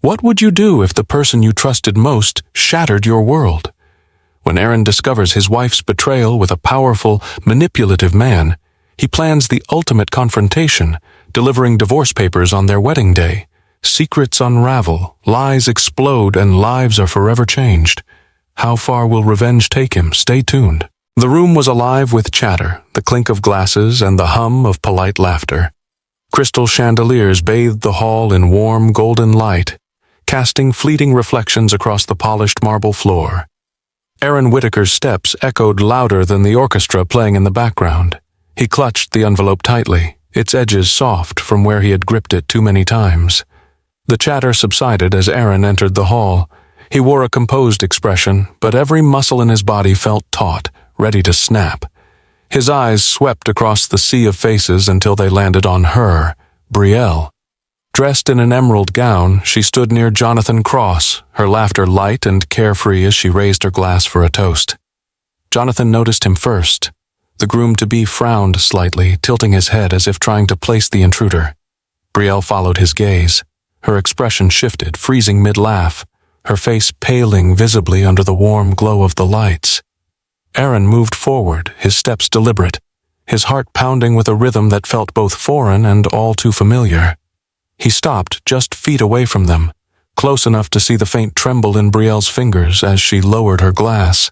What would you do if the person you trusted most shattered your world? When Aaron discovers his wife's betrayal with a powerful, manipulative man, he plans the ultimate confrontation, delivering divorce papers on their wedding day. Secrets unravel, lies explode, and lives are forever changed. How far will revenge take him? Stay tuned. The room was alive with chatter, the clink of glasses and the hum of polite laughter. Crystal chandeliers bathed the hall in warm, golden light, casting fleeting reflections across the polished marble floor. Aaron Whitaker's steps echoed louder than the orchestra playing in the background. He clutched the envelope tightly, its edges soft from where he had gripped it too many times. The chatter subsided as Aaron entered the hall. He wore a composed expression, but every muscle in his body felt taut, ready to snap. His eyes swept across the sea of faces until they landed on her, Brielle. Dressed in an emerald gown, she stood near Jonathan Cross, her laughter light and carefree as she raised her glass for a toast. Jonathan noticed him first. The groom-to-be frowned slightly, tilting his head as if trying to place the intruder. Brielle followed his gaze. Her expression shifted, freezing mid-laugh, her face paling visibly under the warm glow of the lights. Aaron moved forward, his steps deliberate, his heart pounding with a rhythm that felt both foreign and all too familiar. He stopped just feet away from them, close enough to see the faint tremble in Brielle's fingers as she lowered her glass.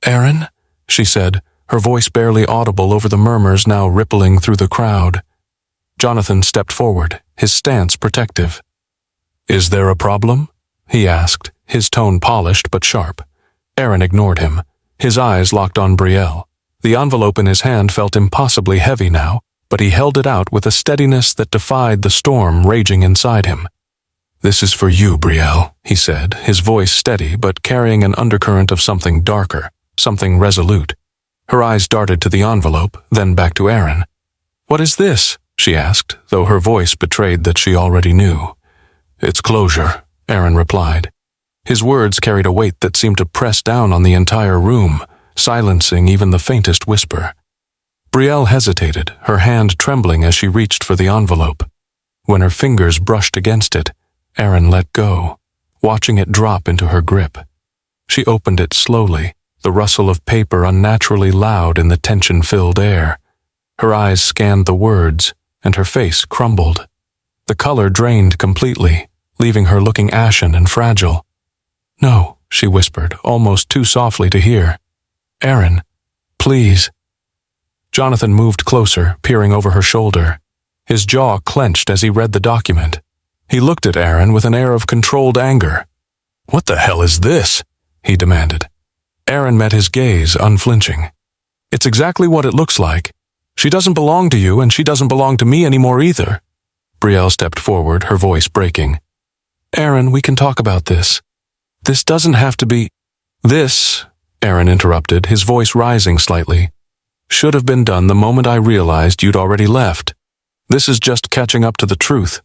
"Aaron?" she said, her voice barely audible over the murmurs now rippling through the crowd. Jonathan stepped forward, his stance protective. "Is there a problem?" he asked, his tone polished but sharp. Aaron ignored him. His eyes locked on Brielle. The envelope in his hand felt impossibly heavy now, but he held it out with a steadiness that defied the storm raging inside him. "This is for you, Brielle," he said, his voice steady but carrying an undercurrent of something darker, something resolute. Her eyes darted to the envelope, then back to Aaron. "What is this?" she asked, though her voice betrayed that she already knew. "It's closure," Aaron replied. His words carried a weight that seemed to press down on the entire room, silencing even the faintest whisper. Brielle hesitated, her hand trembling as she reached for the envelope. When her fingers brushed against it, Aaron let go, watching it drop into her grip. She opened it slowly, the rustle of paper unnaturally loud in the tension-filled air. Her eyes scanned the words, and her face crumbled. The color drained completely, leaving her looking ashen and fragile. "No," she whispered, almost too softly to hear. "Aaron, please." Jonathan moved closer, peering over her shoulder. His jaw clenched as he read the document. He looked at Aaron with an air of controlled anger. "What the hell is this?" he demanded. Aaron met his gaze, unflinching. "It's exactly what it looks like. She doesn't belong to you, and she doesn't belong to me anymore either." Brielle stepped forward, her voice breaking. "Aaron, we can talk about this. This doesn't have to be—" "This," Aaron interrupted, his voice rising slightly, "should have been done the moment I realized you'd already left. This is just catching up to the truth."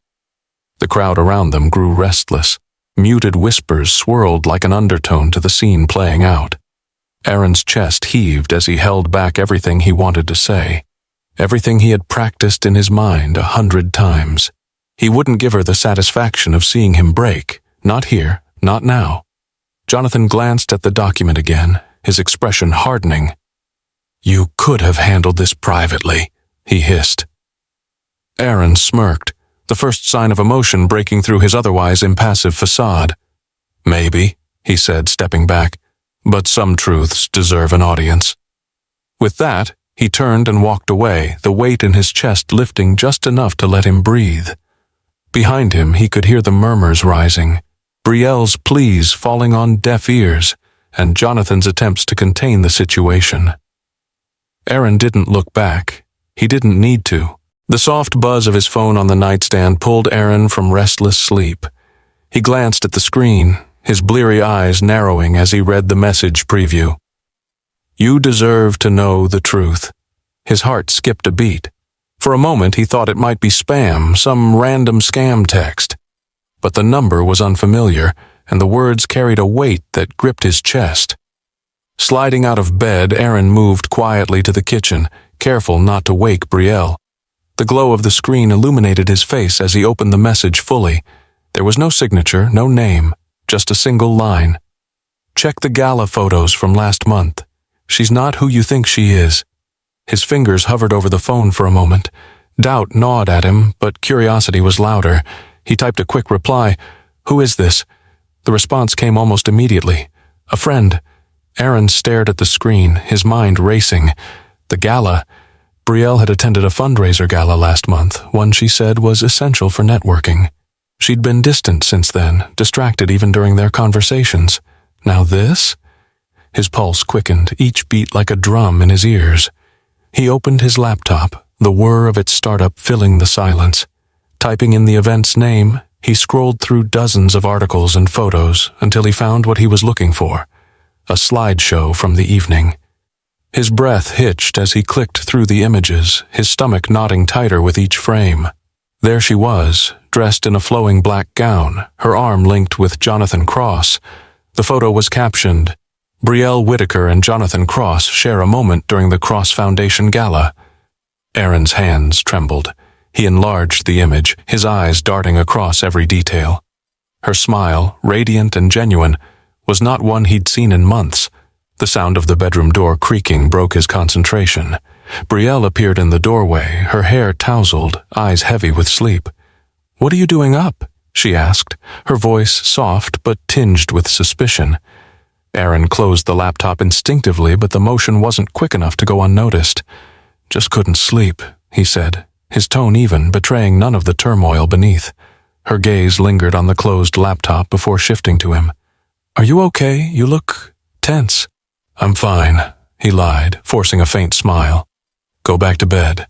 The crowd around them grew restless. Muted whispers swirled like an undertone to the scene playing out. Aaron's chest heaved as he held back everything he wanted to say, everything he had practiced in his mind 100 times. He wouldn't give her the satisfaction of seeing him break. Not here, not now. Jonathan glanced at the document again, his expression hardening. "You could have handled this privately," he hissed. Aaron smirked, the first sign of emotion breaking through his otherwise impassive facade. "Maybe," he said, stepping back, "but some truths deserve an audience." With that, he turned and walked away, the weight in his chest lifting just enough to let him breathe. Behind him, he could hear the murmurs rising, Brielle's pleas falling on deaf ears, and Jonathan's attempts to contain the situation. Aaron didn't look back. He didn't need to. The soft buzz of his phone on the nightstand pulled Aaron from restless sleep. He glanced at the screen, his bleary eyes narrowing as he read the message preview. "You deserve to know the truth." His heart skipped a beat. For a moment he thought it might be spam, some random scam text. But the number was unfamiliar, and the words carried a weight that gripped his chest. Sliding out of bed, Aaron moved quietly to the kitchen, careful not to wake Brielle. The glow of the screen illuminated his face as he opened the message fully. There was no signature, no name, just a single line. "Check the gala photos from last month. She's not who you think she is." His fingers hovered over the phone for a moment. Doubt gnawed at him, but curiosity was louder. He typed a quick reply. "Who is this?" The response came almost immediately. "A friend." Aaron stared at the screen, his mind racing. The gala. Brielle had attended a fundraiser gala last month, one she said was essential for networking. She'd been distant since then, distracted even during their conversations. Now this? His pulse quickened, each beat like a drum in his ears. He opened his laptop, the whir of its startup filling the silence. Typing in the event's name, he scrolled through dozens of articles and photos until he found what he was looking for, a slideshow from the evening. His breath hitched as he clicked through the images, his stomach knotting tighter with each frame. There she was, dressed in a flowing black gown, her arm linked with Jonathan Cross. The photo was captioned, "Brielle Whitaker and Jonathan Cross share a moment during the Cross Foundation Gala." Aaron's hands trembled. He enlarged the image, his eyes darting across every detail. Her smile, radiant and genuine, was not one he'd seen in months. The sound of the bedroom door creaking broke his concentration. Brielle appeared in the doorway, her hair tousled, eyes heavy with sleep. "What are you doing up?" she asked, her voice soft but tinged with suspicion. Aaron closed the laptop instinctively, but the motion wasn't quick enough to go unnoticed. "Just couldn't sleep," he said, his tone even, betraying none of the turmoil beneath. Her gaze lingered on the closed laptop before shifting to him. "Are you okay? You look tense." "I'm fine," he lied, forcing a faint smile. "Go back to bed."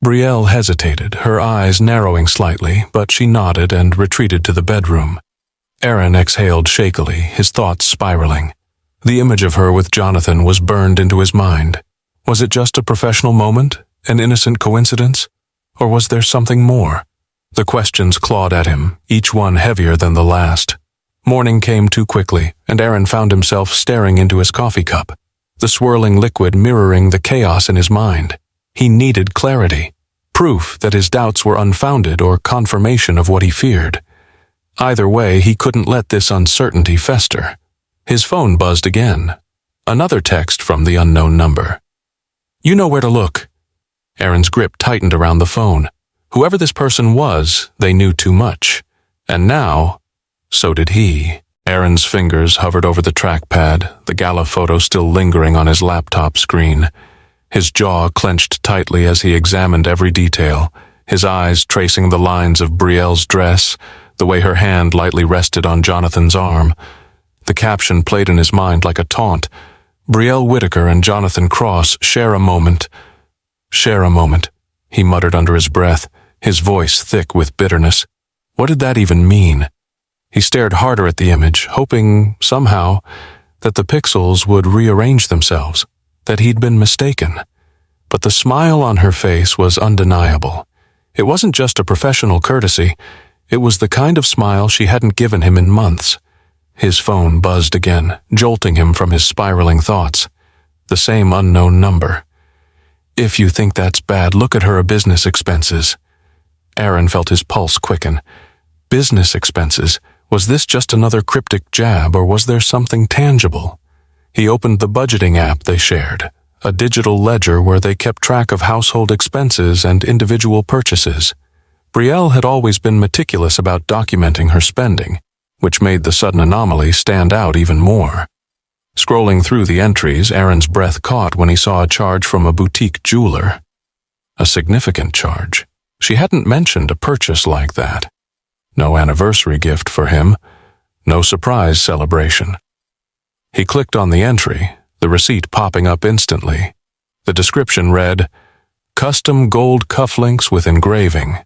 Brielle hesitated, her eyes narrowing slightly, but she nodded and retreated to the bedroom. Aaron exhaled shakily, his thoughts spiraling. The image of her with Jonathan was burned into his mind. Was it just a professional moment, an innocent coincidence? Or was there something more? The questions clawed at him, each one heavier than the last. Morning came too quickly, and Aaron found himself staring into his coffee cup, the swirling liquid mirroring the chaos in his mind. He needed clarity, proof that his doubts were unfounded or confirmation of what he feared. Either way, he couldn't let this uncertainty fester. His phone buzzed again. Another text from the unknown number. "You know where to look." Aaron's grip tightened around the phone. Whoever this person was, they knew too much. And now, so did he. Aaron's fingers hovered over the trackpad, the gala photo still lingering on his laptop screen. His jaw clenched tightly as he examined every detail, his eyes tracing the lines of Brielle's dress, the way her hand lightly rested on Jonathan's arm. The caption played in his mind like a taunt. "Brielle Whitaker and Jonathan Cross share a moment." "Share a moment," he muttered under his breath, his voice thick with bitterness. What did that even mean? He stared harder at the image, hoping, somehow, that the pixels would rearrange themselves, that he'd been mistaken. But the smile on her face was undeniable. It wasn't just a professional courtesy. It was the kind of smile she hadn't given him in months. His phone buzzed again, jolting him from his spiraling thoughts. The same unknown number. "If you think that's bad, look at her business expenses." Aaron felt his pulse quicken. Business expenses? Was this just another cryptic jab, or was there something tangible? He opened the budgeting app they shared, a digital ledger where they kept track of household expenses and individual purchases. Brielle had always been meticulous about documenting her spending, which made the sudden anomaly stand out even more. Scrolling through the entries, Aaron's breath caught when he saw a charge from a boutique jeweler. A significant charge. She hadn't mentioned a purchase like that. No anniversary gift for him. No surprise celebration. He clicked on the entry, the receipt popping up instantly. The description read, "Custom gold cufflinks with engraving."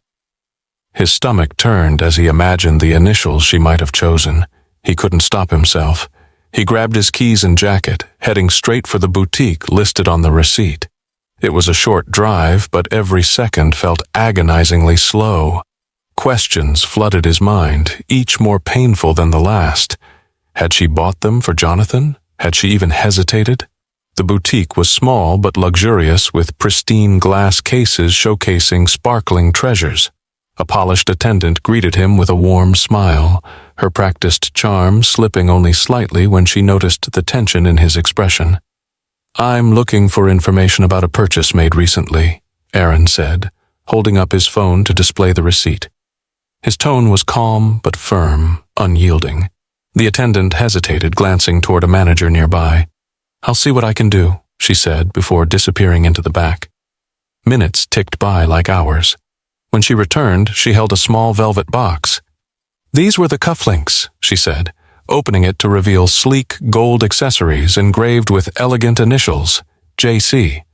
His stomach turned as he imagined the initials she might have chosen. He couldn't stop himself. He grabbed his keys and jacket, heading straight for the boutique listed on the receipt. It was a short drive, but every second felt agonizingly slow. Questions flooded his mind, each more painful than the last. Had she bought them for Jonathan? Had she even hesitated? The boutique was small but luxurious, with pristine glass cases showcasing sparkling treasures. A polished attendant greeted him with a warm smile, her practiced charm slipping only slightly when she noticed the tension in his expression. "I'm looking for information about a purchase made recently," Aaron said, holding up his phone to display the receipt. His tone was calm but firm, unyielding. The attendant hesitated, glancing toward a manager nearby. "I'll see what I can do," she said before disappearing into the back. Minutes ticked by like hours. When she returned, she held a small velvet box. "These were the cufflinks," she said, opening it to reveal sleek gold accessories engraved with elegant initials, JC.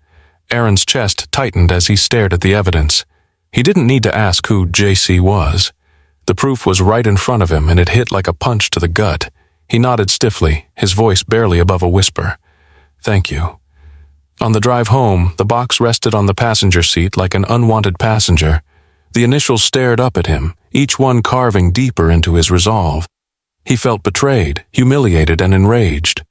Aaron's chest tightened as he stared at the evidence. He didn't need to ask who JC was. The proof was right in front of him, and it hit like a punch to the gut. He nodded stiffly, his voice barely above a whisper. "Thank you." On the drive home, the box rested on the passenger seat like an unwanted passenger. The initials stared up at him, each one carving deeper into his resolve. He felt betrayed, humiliated, and enraged.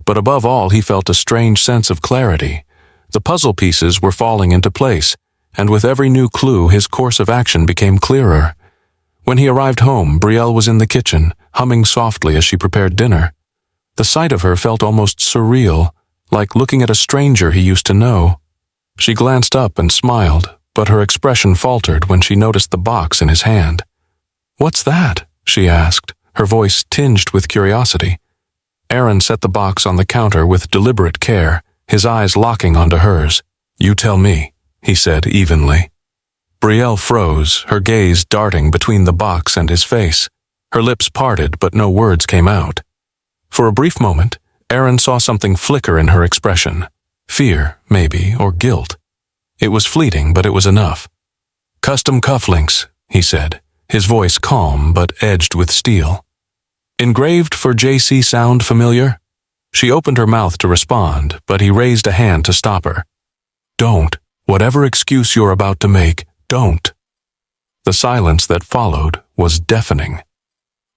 But above all, he felt a strange sense of clarity. The puzzle pieces were falling into place, and with every new clue, his course of action became clearer. When he arrived home, Brielle was in the kitchen, humming softly as she prepared dinner. The sight of her felt almost surreal, like looking at a stranger he used to know. She glanced up and smiled, but her expression faltered when she noticed the box in his hand. "What's that?" she asked, her voice tinged with curiosity. Aaron set the box on the counter with deliberate care, his eyes locking onto hers. "You tell me," he said evenly. Brielle froze, her gaze darting between the box and his face. Her lips parted, but no words came out. For a brief moment, Aaron saw something flicker in her expression. Fear, maybe, or guilt. It was fleeting, but it was enough. "Custom cufflinks," he said, his voice calm but edged with steel. "Engraved for JC sound familiar?" She opened her mouth to respond, but he raised a hand to stop her. "Don't. Whatever excuse you're about to make, don't." The silence that followed was deafening.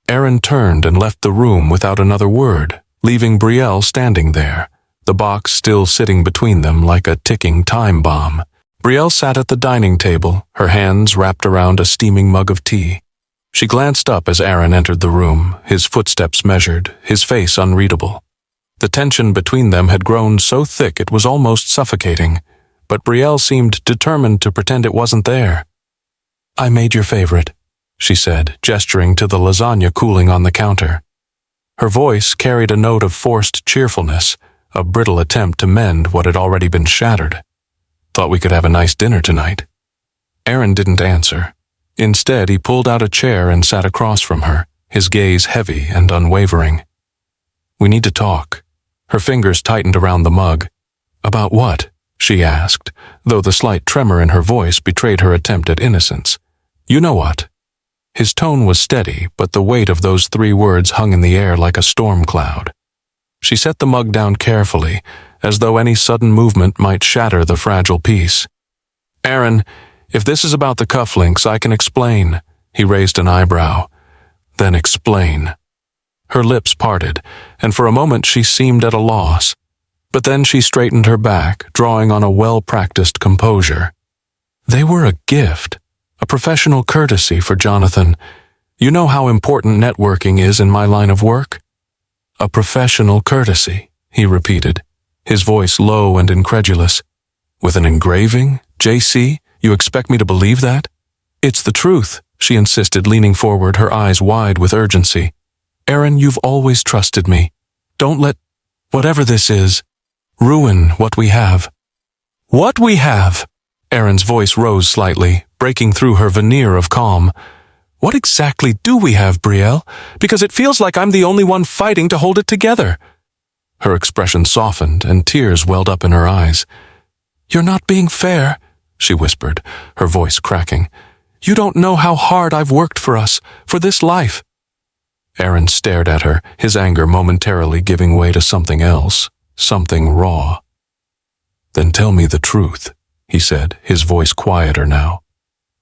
Aaron turned and left the room without another word, leaving Brielle standing there, the box still sitting between them like a ticking time bomb. Brielle sat at the dining table, her hands wrapped around a steaming mug of tea. She glanced up as Aaron entered the room, his footsteps measured, his face unreadable. The tension between them had grown so thick it was almost suffocating, but Brielle seemed determined to pretend it wasn't there. "I made your favorite," she said, gesturing to the lasagna cooling on the counter. Her voice carried a note of forced cheerfulness, a brittle attempt to mend what had already been shattered. "Thought we could have a nice dinner tonight." Aaron didn't answer. Instead, he pulled out a chair and sat across from her, his gaze heavy and unwavering. "We need to talk." Her fingers tightened around the mug. "About what?" she asked, though the slight tremor in her voice betrayed her attempt at innocence. "You know what?" His tone was steady, but the weight of those 3 words hung in the air like a storm cloud. She set the mug down carefully, as though any sudden movement might shatter the fragile piece. "Aaron, if this is about the cufflinks, I can explain." He raised an eyebrow. "Then explain." Her lips parted, and for a moment she seemed at a loss. But then she straightened her back, drawing on a well-practiced composure. "They were a gift, a professional courtesy for Jonathan. You know how important networking is in my line of work?" "A professional courtesy," he repeated, his voice low and incredulous. "With an engraving? JC, you expect me to believe that?" "It's the truth," she insisted, leaning forward, her eyes wide with urgency. "Aaron, you've always trusted me. Don't let whatever this is ruin what we have." "What we have?" Aaron's voice rose slightly, breaking through her veneer of calm. "What exactly do we have, Brielle? Because it feels like I'm the only one fighting to hold it together." Her expression softened, and tears welled up in her eyes. "You're not being fair," she whispered, her voice cracking. "You don't know how hard I've worked for us, for this life." Aaron stared at her, his anger momentarily giving way to something else, something raw. "Then tell me the truth," he said, his voice quieter now.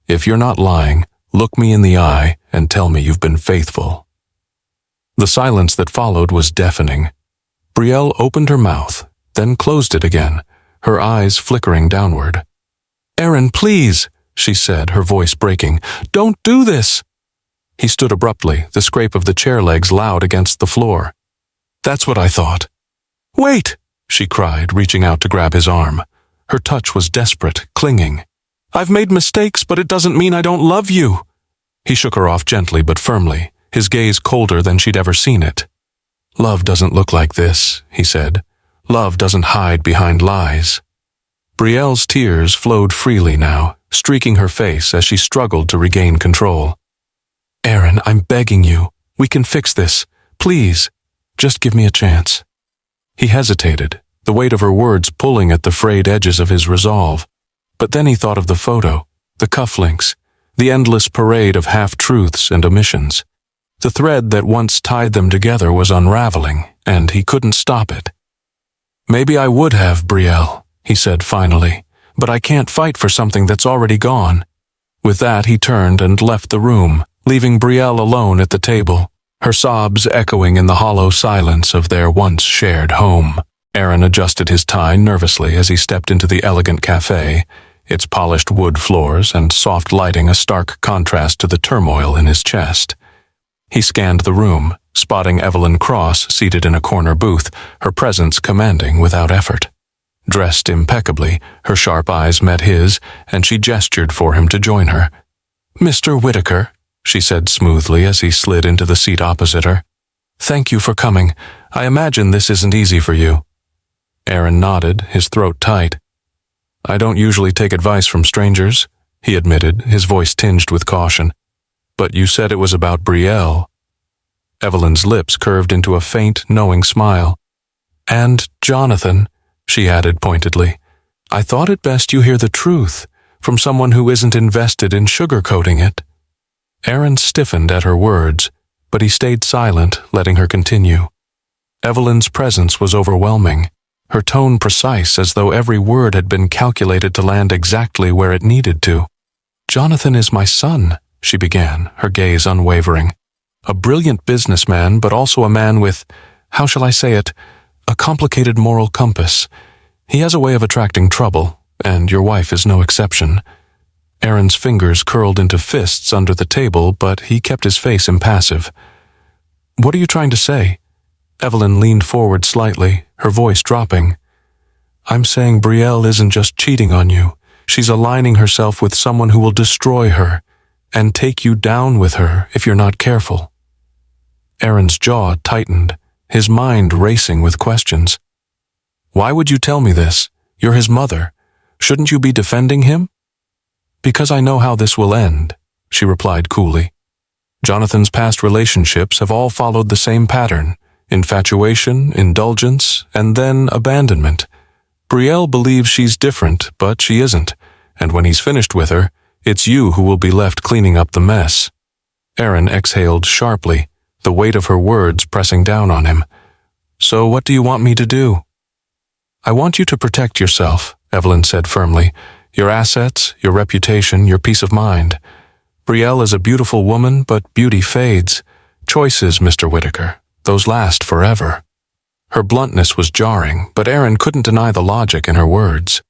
"If you're not lying, look me in the eye and tell me you've been faithful." The silence that followed was deafening. Brielle opened her mouth, then closed it again, her eyes flickering downward. "Aaron, please," she said, her voice breaking. "Don't do this!" He stood abruptly, the scrape of the chair legs loud against the floor. "That's what I thought." "Wait!" she cried, reaching out to grab his arm. Her touch was desperate, clinging. "I've made mistakes, but it doesn't mean I don't love you." He shook her off gently but firmly, his gaze colder than she'd ever seen it. "Love doesn't look like this," he said. "Love doesn't hide behind lies." Brielle's tears flowed freely now, streaking her face as she struggled to regain control. "Aaron, I'm begging you. We can fix this. Please, just give me a chance." He hesitated, the weight of her words pulling at the frayed edges of his resolve. But then he thought of the photo, the cufflinks, the endless parade of half-truths and omissions. The thread that once tied them together was unraveling, and he couldn't stop it. "Maybe I would have, Brielle," he said finally, "but I can't fight for something that's already gone." With that, he turned and left the room, leaving Brielle alone at the table, her sobs echoing in the hollow silence of their once shared home. Aaron adjusted his tie nervously as he stepped into the elegant cafe, its polished wood floors and soft lighting a stark contrast to the turmoil in his chest. He scanned the room, spotting Evelyn Cross seated in a corner booth, her presence commanding without effort. Dressed impeccably, her sharp eyes met his, and she gestured for him to join her. "Mr. Whitaker," she said smoothly as he slid into the seat opposite her. "Thank you for coming. I imagine this isn't easy for you." Aaron nodded, his throat tight. "I don't usually take advice from strangers," he admitted, his voice tinged with caution. "But you said it was about Brielle." Evelyn's lips curved into a faint, knowing smile. "And Jonathan," she added pointedly. "I thought it best you hear the truth from someone who isn't invested in sugarcoating it." Aaron stiffened at her words, but he stayed silent, letting her continue. Evelyn's presence was overwhelming, her tone precise as though every word had been calculated to land exactly where it needed to. "Jonathan is my son," she began, her gaze unwavering. "A brilliant businessman, but also a man with, how shall I say it, a complicated moral compass. He has a way of attracting trouble, and your wife is no exception." Aaron's fingers curled into fists under the table, but he kept his face impassive. "What are you trying to say?" Evelyn leaned forward slightly, her voice dropping. "I'm saying Brielle isn't just cheating on you. She's aligning herself with someone who will destroy her and take you down with her if you're not careful." Aaron's jaw tightened, his mind racing with questions. "Why would you tell me this? You're his mother. Shouldn't you be defending him?" "Because I know how this will end," she replied coolly. "Jonathan's past relationships have all followed the same pattern: infatuation, indulgence, and then abandonment. Brielle believes she's different, but she isn't, and when he's finished with her, it's you who will be left cleaning up the mess." Aaron exhaled sharply, the weight of her words pressing down on him. "So what do you want me to do?" "I want you to protect yourself," Evelyn said firmly. "Your assets, your reputation, your peace of mind. Brielle is a beautiful woman, but beauty fades. Choices, Mr. Whitaker, those last forever." Her bluntness was jarring, but Aaron couldn't deny the logic in her words.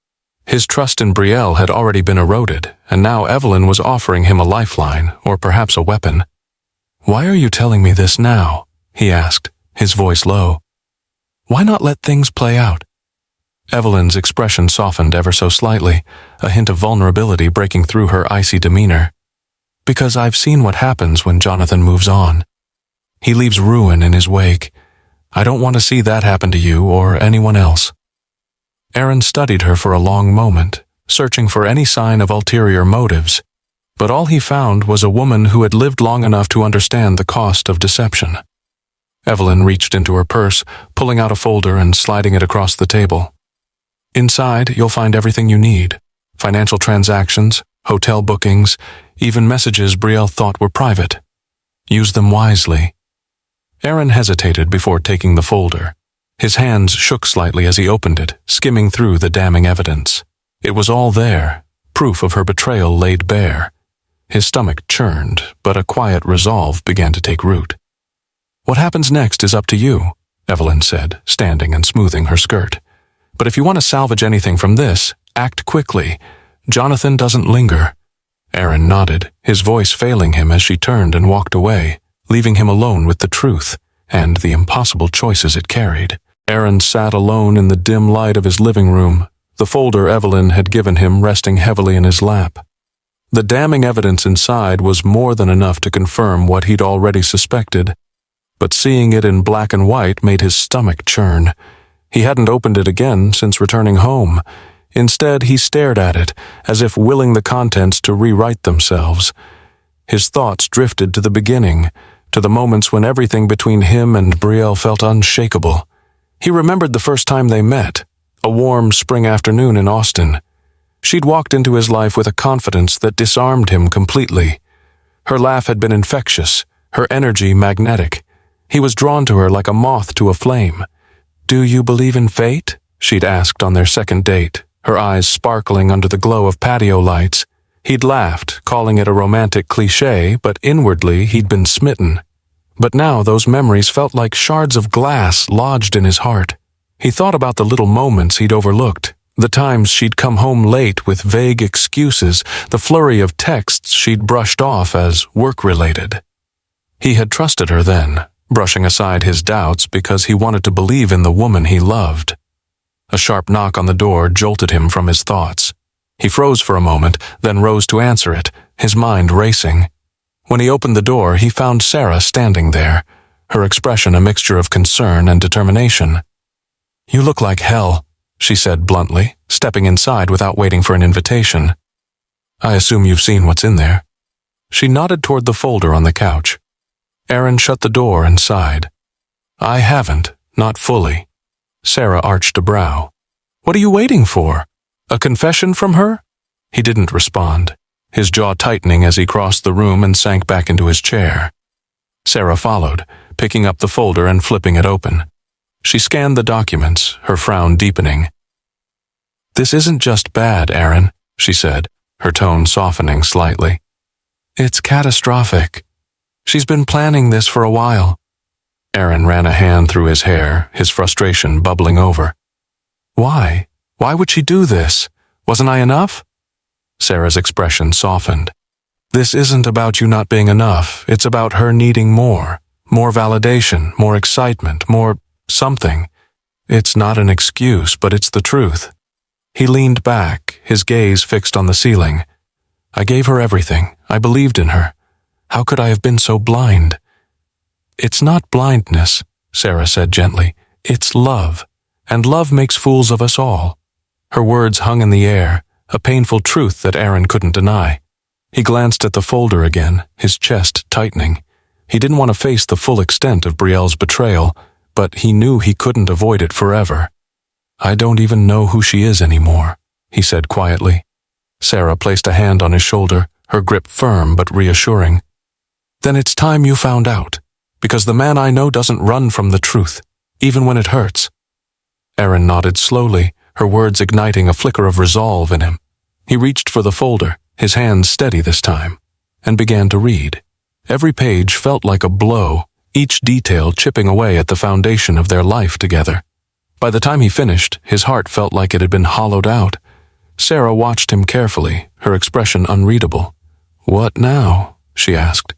His trust in Brielle had already been eroded, and now Evelyn was offering him a lifeline, or perhaps a weapon. "Why are you telling me this now?" he asked, his voice low. "Why not let things play out?" Evelyn's expression softened ever so slightly, a hint of vulnerability breaking through her icy demeanor. "Because I've seen what happens when Jonathan moves on. He leaves ruin in his wake. I don't want to see that happen to you or anyone else." Aaron studied her for a long moment, searching for any sign of ulterior motives, but all he found was a woman who had lived long enough to understand the cost of deception. Evelyn reached into her purse, pulling out a folder and sliding it across the table. "Inside, you'll find everything you need: financial transactions, hotel bookings, even messages Brielle thought were private. Use them wisely." Aaron hesitated before taking the folder. His hands shook slightly as he opened it, skimming through the damning evidence. It was all there, proof of her betrayal laid bare. His stomach churned, but a quiet resolve began to take root. "What happens next is up to you," Evelyn said, standing and smoothing her skirt. "But if you want to salvage anything from this, act quickly. Jonathan doesn't linger. Aaron nodded, his voice failing him as she turned and walked away, leaving him alone with the truth and the impossible choices it carried. Aaron sat alone in the dim light of his living room, the folder Evelyn had given him resting heavily in his lap. The damning evidence inside was more than enough to confirm what he'd already suspected, but seeing it in black and white made his stomach churn. He hadn't opened it again since returning home. Instead, he stared at it, as if willing the contents to rewrite themselves. His thoughts drifted to the beginning, to the moments when everything between him and Betrayal felt unshakable. He remembered the first time they met, a warm spring afternoon in Austin. She'd walked into his life with a confidence that disarmed him completely. Her laugh had been infectious, her energy magnetic. He was drawn to her like a moth to a flame. "Do you believe in fate?" she'd asked on their second date, her eyes sparkling under the glow of patio lights. He'd laughed, calling it a romantic cliché, but inwardly he'd been smitten. But now those memories felt like shards of glass lodged in his heart. He thought about the little moments he'd overlooked, the times she'd come home late with vague excuses, the flurry of texts she'd brushed off as work-related. He had trusted her then, brushing aside his doubts because he wanted to believe in the woman he loved. A sharp knock on the door jolted him from his thoughts. He froze for a moment, then rose to answer it, his mind racing. When he opened the door, he found Sarah standing there, her expression a mixture of concern and determination. "You look like hell," she said bluntly, stepping inside without waiting for an invitation. "I assume you've seen what's in there." She nodded toward the folder on the couch. Aaron shut the door and sighed. "I haven't, not fully." Sarah arched a brow. "What are you waiting for? A confession from her?" He didn't respond, his jaw tightening as he crossed the room and sank back into his chair. Sarah followed, picking up the folder and flipping it open. She scanned the documents, her frown deepening. "This isn't just bad, Aaron," she said, her tone softening slightly. "It's catastrophic. She's been planning this for a while." Aaron ran a hand through his hair, his frustration bubbling over. "Why? Why would she do this? Wasn't I enough?" Sarah's expression softened. "This isn't about you not being enough. It's about her needing more. More validation, more excitement, more something. It's not an excuse, but it's the truth." He leaned back, his gaze fixed on the ceiling. "I gave her everything. I believed in her. How could I have been so blind?" "It's not blindness," Sarah said gently. "It's love. And love makes fools of us all." Her words hung in the air, a painful truth that Aaron couldn't deny. He glanced at the folder again, his chest tightening. He didn't want to face the full extent of Betrayal's betrayal, but he knew he couldn't avoid it forever. "I don't even know who she is anymore," he said quietly. Sarah placed a hand on his shoulder, her grip firm but reassuring. "Then it's time you found out, because the man I know doesn't run from the truth, even when it hurts." Aaron nodded slowly, her words igniting a flicker of resolve in him. He reached for the folder, his hands steady this time, and began to read. Every page felt like a blow, each detail chipping away at the foundation of their life together. By the time he finished, his heart felt like it had been hollowed out. Sarah watched him carefully, her expression unreadable. "What now?" she asked.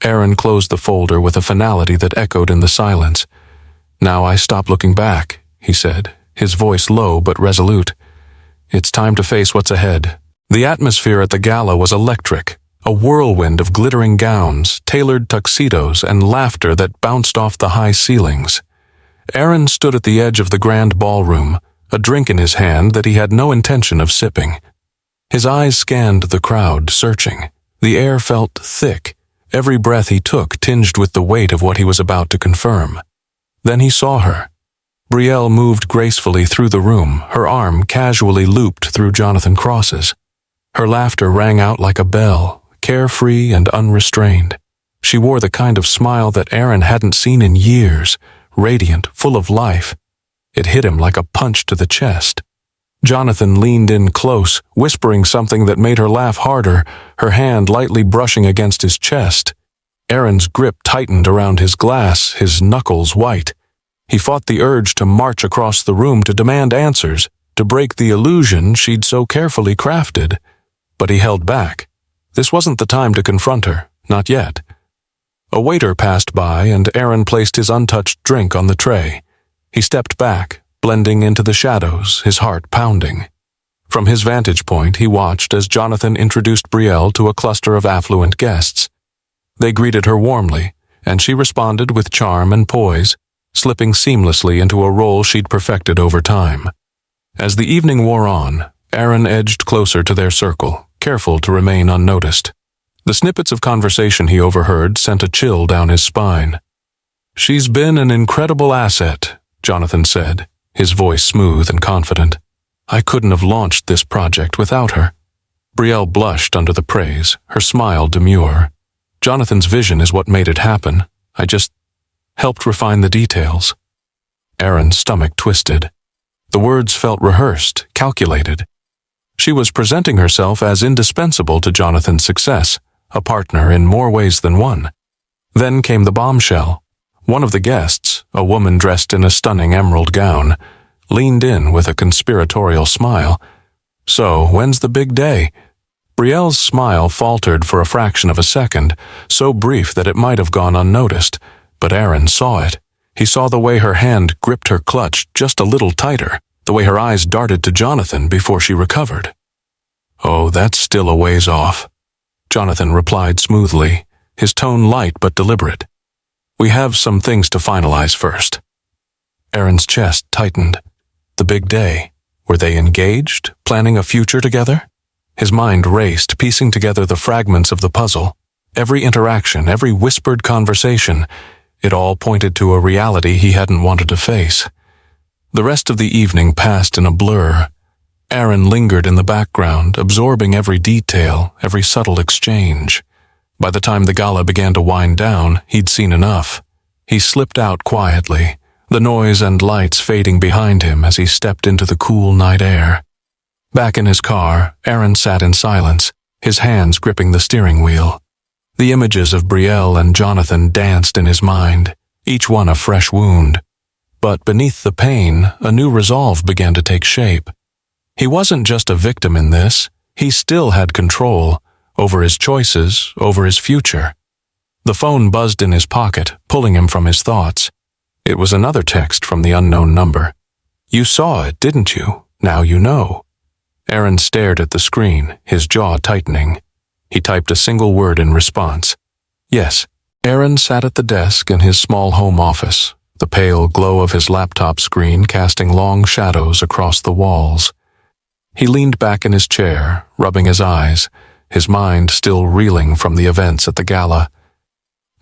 Aaron closed the folder with a finality that echoed in the silence. "Now I stop looking back," he said, his voice low but resolute. "It's time to face what's ahead." The atmosphere at the gala was electric, a whirlwind of glittering gowns, tailored tuxedos, and laughter that bounced off the high ceilings. Aaron stood at the edge of the grand ballroom, a drink in his hand that he had no intention of sipping. His eyes scanned the crowd, searching. The air felt thick, every breath he took tinged with the weight of what he was about to confirm. Then he saw her. Betrayal moved gracefully through the room, her arm casually looped through Jonathan Cross's. Her laughter rang out like a bell, carefree and unrestrained. She wore the kind of smile that Aaron hadn't seen in years, radiant, full of life. It hit him like a punch to the chest. Jonathan leaned in close, whispering something that made her laugh harder, her hand lightly brushing against his chest. Aaron's grip tightened around his glass, his knuckles white. He fought the urge to march across the room to demand answers, to break the illusion she'd so carefully crafted. But he held back. This wasn't the time to confront her, not yet. A waiter passed by and Aaron placed his untouched drink on the tray. He stepped back, blending into the shadows, his heart pounding. From his vantage point, he watched as Jonathan introduced Brielle to a cluster of affluent guests. They greeted her warmly, and she responded with charm and poise, slipping seamlessly into a role she'd perfected over time. As the evening wore on, Aaron edged closer to their circle, careful to remain unnoticed. The snippets of conversation he overheard sent a chill down his spine. "She's been an incredible asset," Jonathan said, his voice smooth and confident. "I couldn't have launched this project without her." Brielle blushed under the praise, her smile demure. "Jonathan's vision is what made it happen. I just helped refine the details." Aaron's stomach twisted. The words felt rehearsed, calculated. She was presenting herself as indispensable to Jonathan's success, a partner in more ways than one. Then came the bombshell. One of the guests, a woman dressed in a stunning emerald gown, leaned in with a conspiratorial smile. "So, when's the big day?" Brielle's smile faltered for a fraction of a second, so brief that it might have gone unnoticed, but Aaron saw it. He saw the way her hand gripped her clutch just a little tighter, the way her eyes darted to Jonathan before she recovered. "Oh, that's still a ways off," Jonathan replied smoothly, his tone light but deliberate. "We have some things to finalize first." Aaron's chest tightened. The big day. Were they engaged, planning a future together? His mind raced, piecing together the fragments of the puzzle. Every interaction, every whispered conversation, it all pointed to a reality he hadn't wanted to face. The rest of the evening passed in a blur. Aaron lingered in the background, absorbing every detail, every subtle exchange. By the time the gala began to wind down, he'd seen enough. He slipped out quietly, the noise and lights fading behind him as he stepped into the cool night air. Back in his car, Aaron sat in silence, his hands gripping the steering wheel. The images of Brielle and Jonathan danced in his mind, each one a fresh wound. But beneath the pain, a new resolve began to take shape. He wasn't just a victim in this, he still had control over his choices, over his future. The phone buzzed in his pocket, pulling him from his thoughts. It was another text from the unknown number. "You saw it, didn't you? Now you know." Aaron stared at the screen, his jaw tightening. He typed a single word in response. "Yes." Aaron sat at the desk in his small home office, the pale glow of his laptop screen casting long shadows across the walls. He leaned back in his chair, rubbing his eyes, his mind still reeling from the events at the gala.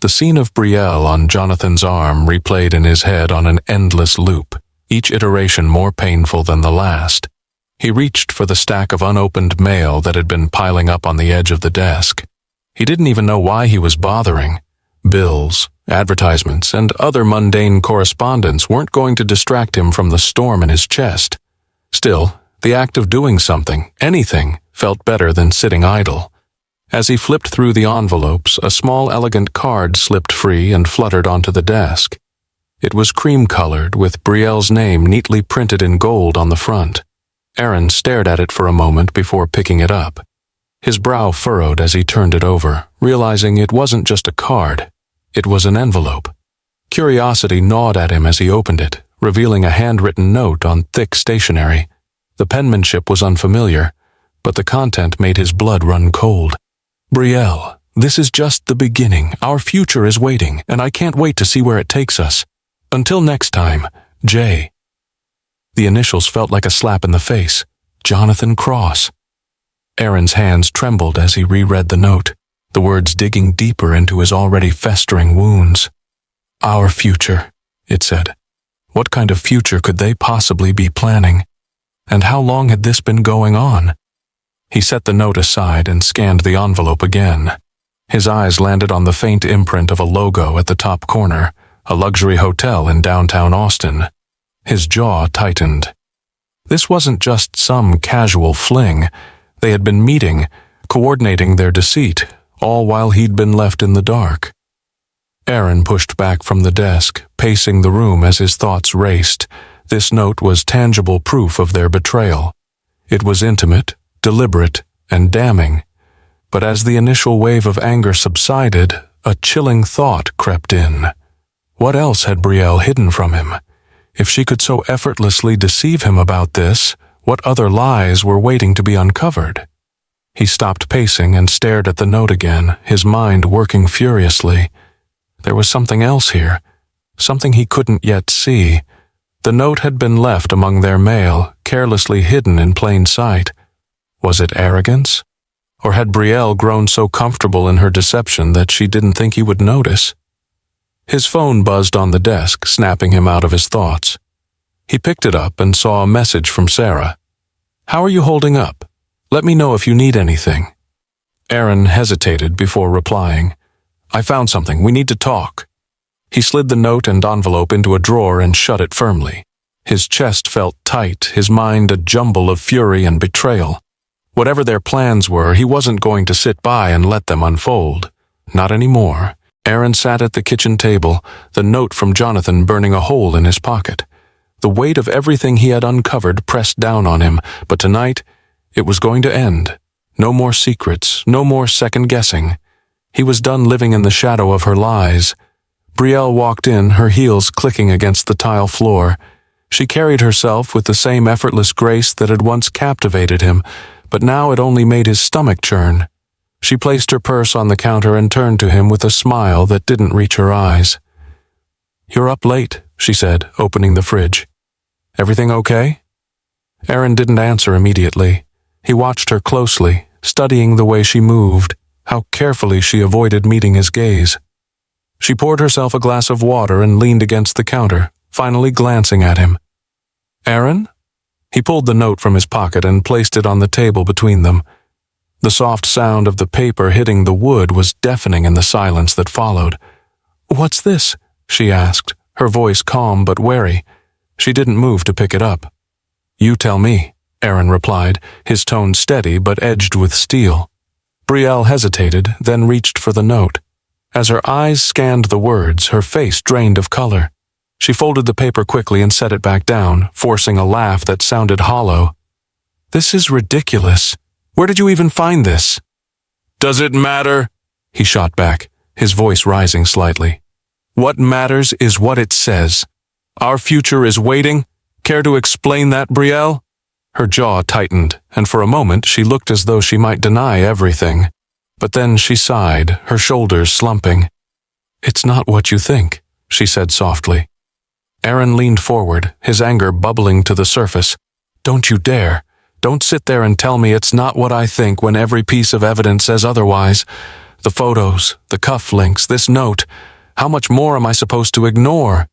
The scene of Brielle on Jonathan's arm replayed in his head on an endless loop, each iteration more painful than the last. He reached for the stack of unopened mail that had been piling up on the edge of the desk. He didn't even know why he was bothering. Bills, advertisements, and other mundane correspondence weren't going to distract him from the storm in his chest. Still, the act of doing something, anything, felt better than sitting idle. As he flipped through the envelopes, a small elegant card slipped free and fluttered onto the desk. It was cream-colored, with Brielle's name neatly printed in gold on the front. Aaron stared at it for a moment before picking it up. His brow furrowed as he turned it over, realizing it wasn't just a card. It was an envelope. Curiosity gnawed at him as he opened it, revealing a handwritten note on thick stationery. The penmanship was unfamiliar, but the content made his blood run cold. "Brielle, this is just the beginning. Our future is waiting, and I can't wait to see where it takes us. Until next time, J." The initials felt like a slap in the face. Jonathan Cross. Aaron's hands trembled as he reread the note, the words digging deeper into his already festering wounds. "Our future," it said. What kind of future could they possibly be planning? And how long had this been going on? He set the note aside and scanned the envelope again. His eyes landed on the faint imprint of a logo at the top corner, a luxury hotel in downtown Austin. His jaw tightened. This wasn't just some casual fling. They had been meeting, coordinating their deceit, all while he'd been left in the dark. Aaron pushed back from the desk, pacing the room as his thoughts raced. This note was tangible proof of their betrayal. It was intimate, deliberate, and damning. But as the initial wave of anger subsided, a chilling thought crept in. What else had Brielle hidden from him? If she could so effortlessly deceive him about this, what other lies were waiting to be uncovered? He stopped pacing and stared at the note again, his mind working furiously. There was something else here, something he couldn't yet see. The note had been left among their mail, carelessly hidden in plain sight. Was it arrogance? Or had Brielle grown so comfortable in her deception that she didn't think he would notice? His phone buzzed on the desk, snapping him out of his thoughts. He picked it up and saw a message from Sarah. "How are you holding up? Let me know if you need anything." Aaron hesitated before replying. "I found something. We need to talk." He slid the note and envelope into a drawer and shut it firmly. His chest felt tight, his mind a jumble of fury and betrayal. Whatever their plans were, he wasn't going to sit by and let them unfold. Not anymore. Aaron sat at the kitchen table, the note from Jonathan burning a hole in his pocket. The weight of everything he had uncovered pressed down on him, but tonight it was going to end. No more secrets, no more second-guessing. He was done living in the shadow of her lies. Brielle walked in, her heels clicking against the tile floor. She carried herself with the same effortless grace that had once captivated him, but now it only made his stomach churn. She placed her purse on the counter and turned to him with a smile that didn't reach her eyes. "You're up late," she said, opening the fridge. "Everything okay?" Aaron didn't answer immediately. He watched her closely, studying the way she moved, how carefully she avoided meeting his gaze. She poured herself a glass of water and leaned against the counter, finally glancing at him. "Aaron?" He pulled the note from his pocket and placed it on the table between them. The soft sound of the paper hitting the wood was deafening in the silence that followed. "What's this?" she asked, her voice calm but wary. She didn't move to pick it up. "You tell me," Aaron replied, his tone steady but edged with steel. Brielle hesitated, then reached for the note. As her eyes scanned the words, her face drained of color. She folded the paper quickly and set it back down, forcing a laugh that sounded hollow. "This is ridiculous. Where did you even find this?" "Does it matter?" he shot back, his voice rising slightly. "What matters is what it says. Our future is waiting. Care to explain that, Brielle?" Her jaw tightened, and for a moment she looked as though she might deny everything. But then she sighed, her shoulders slumping. "It's not what you think," she said softly. Aaron leaned forward, his anger bubbling to the surface. "Don't you dare. Don't sit there and tell me it's not what I think when every piece of evidence says otherwise. The photos, the cufflinks, this note. How much more am I supposed to ignore?"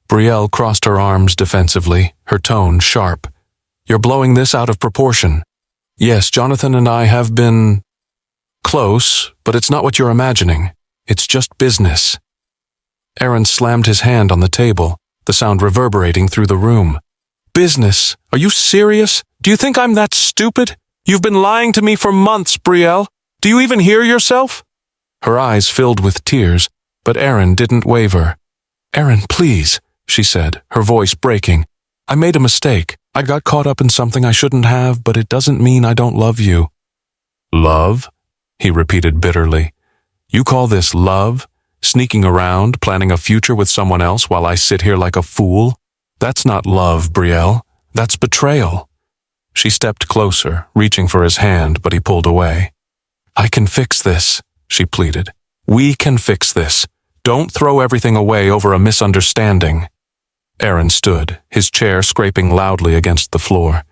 Brielle crossed her arms defensively, her tone sharp. "You're blowing this out of proportion. Yes, Jonathan and I have been close, but it's not what you're imagining. It's just business." Aaron slammed his hand on the table, the sound reverberating through the room. "Business? Are you serious? Do you think I'm that stupid? You've been lying to me for months, Brielle. Do you even hear yourself?" Her eyes filled with tears, but Aaron didn't waver. "Aaron, please," she said, her voice breaking. "I made a mistake. I got caught up in something I shouldn't have, but it doesn't mean I don't love you." "Love?" he repeated bitterly. "You call this love? Sneaking around, planning a future with someone else while I sit here like a fool? That's not love, Brielle. That's betrayal." She stepped closer, reaching for his hand, but he pulled away. "I can fix this," she pleaded. "We can fix this. Don't throw everything away over a misunderstanding." Aaron stood, his chair scraping loudly against the floor.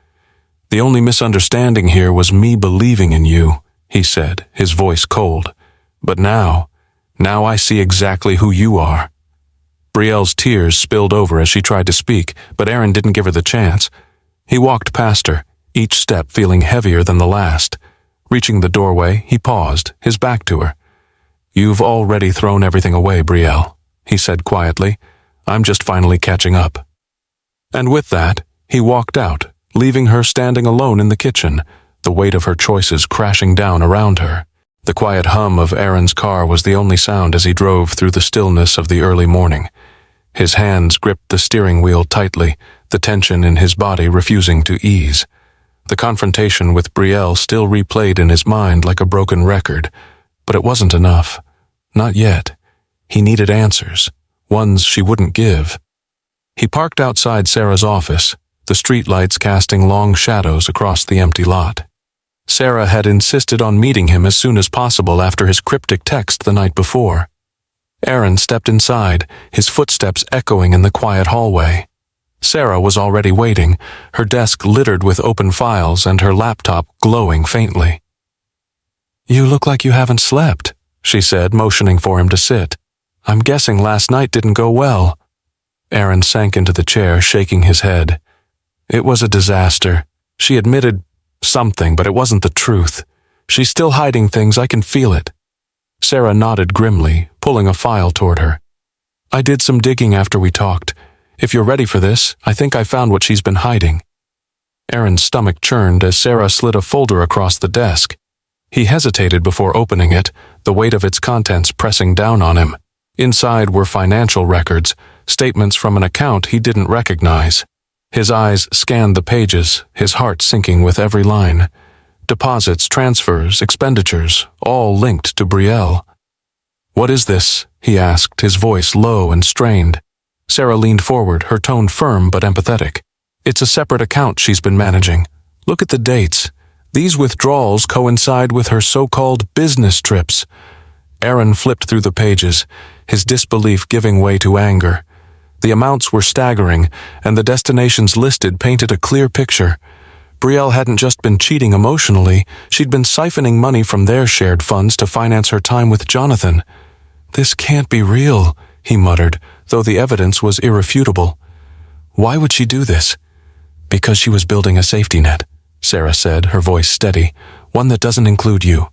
"The only misunderstanding here was me believing in you," he said, his voice cold. "But now I see exactly who you are." Brielle's tears spilled over as she tried to speak, but Aaron didn't give her the chance. He walked past her, each step feeling heavier than the last. Reaching the doorway, he paused, his back to her. "You've already thrown everything away, Brielle," he said quietly. "I'm just finally catching up." And with that, he walked out, leaving her standing alone in the kitchen, the weight of her choices crashing down around her. The quiet hum of Aaron's car was the only sound as he drove through the stillness of the early morning. His hands gripped the steering wheel tightly, the tension in his body refusing to ease. The confrontation with Betrayal still replayed in his mind like a broken record, but it wasn't enough. Not yet. He needed answers, ones she wouldn't give. He parked outside Sarah's office, the streetlights casting long shadows across the empty lot. Sarah had insisted on meeting him as soon as possible after his cryptic text the night before. Aaron stepped inside, his footsteps echoing in the quiet hallway. Sarah was already waiting, her desk littered with open files and her laptop glowing faintly. "You look like you haven't slept," she said, motioning for him to sit. "I'm guessing last night didn't go well." Aaron sank into the chair, shaking his head. "It was a disaster." She admitted something, but it wasn't the truth. "She's still hiding things, I can feel it." Sarah nodded grimly, pulling a file toward her. "I did some digging after we talked. If you're ready for this, I think I found what she's been hiding." Aaron's stomach churned as Sarah slid a folder across the desk. He hesitated before opening it, the weight of its contents pressing down on him. Inside were financial records, statements from an account he didn't recognize. His eyes scanned the pages, his heart sinking with every line. Deposits, transfers, expenditures, all linked to Betrayal. "What is this?" he asked, his voice low and strained. Sarah leaned forward, her tone firm but empathetic. "It's a separate account she's been managing. Look at the dates. These withdrawals coincide with her so-called business trips." Aaron flipped through the pages, his disbelief giving way to anger. The amounts were staggering, and the destinations listed painted a clear picture. Betrayal hadn't just been cheating emotionally, she'd been siphoning money from their shared funds to finance her time with Jonathan. "This can't be real," he muttered, though the evidence was irrefutable. "Why would she do this?" "Because she was building a safety net," Sarah said, her voice steady. "One that doesn't include you."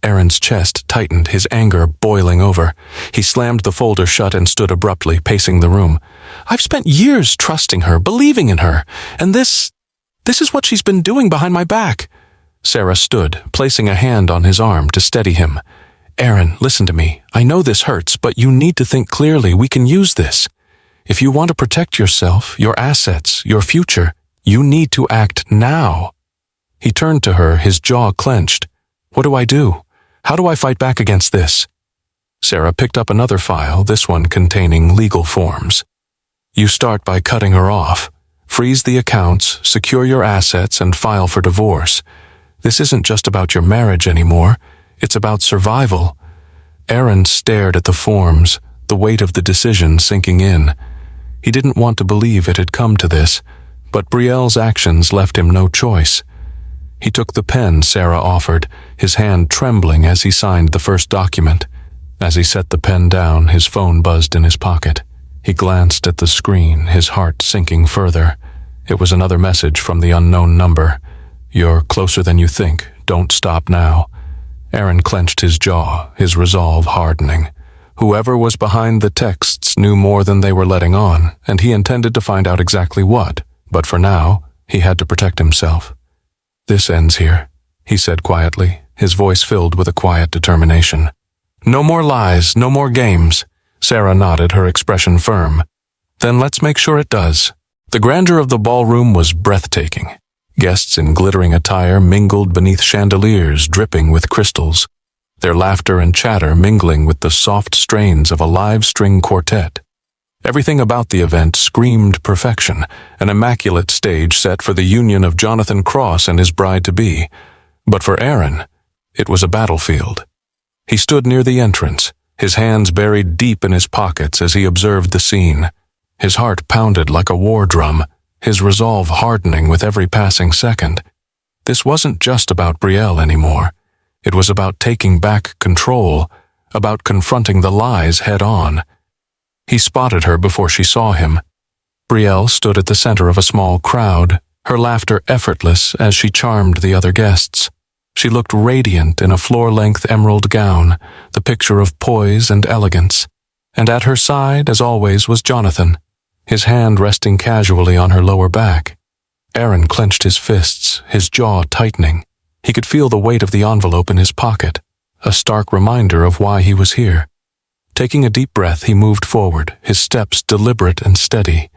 Aaron's chest tightened, his anger boiling over. He slammed the folder shut and stood abruptly, pacing the room. "I've spent years trusting her, believing in her, and this is what she's been doing behind my back." Sarah stood, placing a hand on his arm to steady him. "Aaron, listen to me. I know this hurts, but you need to think clearly. We can use this. If you want to protect yourself, your assets, your future, you need to act now." He turned to her, his jaw clenched. "What do I do? How do I fight back against this?" Sarah picked up another file, this one containing legal forms. "You start by cutting her off. Freeze the accounts, secure your assets, and file for divorce. This isn't just about your marriage anymore. It's about survival." Aaron stared at the forms, the weight of the decision sinking in. He didn't want to believe it had come to this, but Betrayal's actions left him no choice. He took the pen Sarah offered, his hand trembling as he signed the first document. As he set the pen down, his phone buzzed in his pocket. He glanced at the screen, his heart sinking further. It was another message from the unknown number. "You're closer than you think. Don't stop now." Aaron clenched his jaw, his resolve hardening. Whoever was behind the texts knew more than they were letting on, and he intended to find out exactly what. But for now, he had to protect himself. "This ends here," he said quietly, his voice filled with a quiet determination. "No more lies, no more games." Sarah nodded, her expression firm. "Then let's make sure it does." The grandeur of the ballroom was breathtaking. Guests in glittering attire mingled beneath chandeliers dripping with crystals, their laughter and chatter mingling with the soft strains of a live string quartet. Everything about the event screamed perfection, an immaculate stage set for the union of Jonathan Cross and his bride-to-be. But for Aaron, it was a battlefield. He stood near the entrance, his hands buried deep in his pockets as he observed the scene. His heart pounded like a war drum, his resolve hardening with every passing second. This wasn't just about Betrayal anymore. It was about taking back control, about confronting the lies head-on. He spotted her before she saw him. Betrayal stood at the center of a small crowd, her laughter effortless as she charmed the other guests. She looked radiant in a floor-length emerald gown, the picture of poise and elegance. And at her side, as always, was Jonathan, his hand resting casually on her lower back. Aaron clenched his fists, his jaw tightening. He could feel the weight of the envelope in his pocket, a stark reminder of why he was here. Taking a deep breath, he moved forward, his steps deliberate and steady.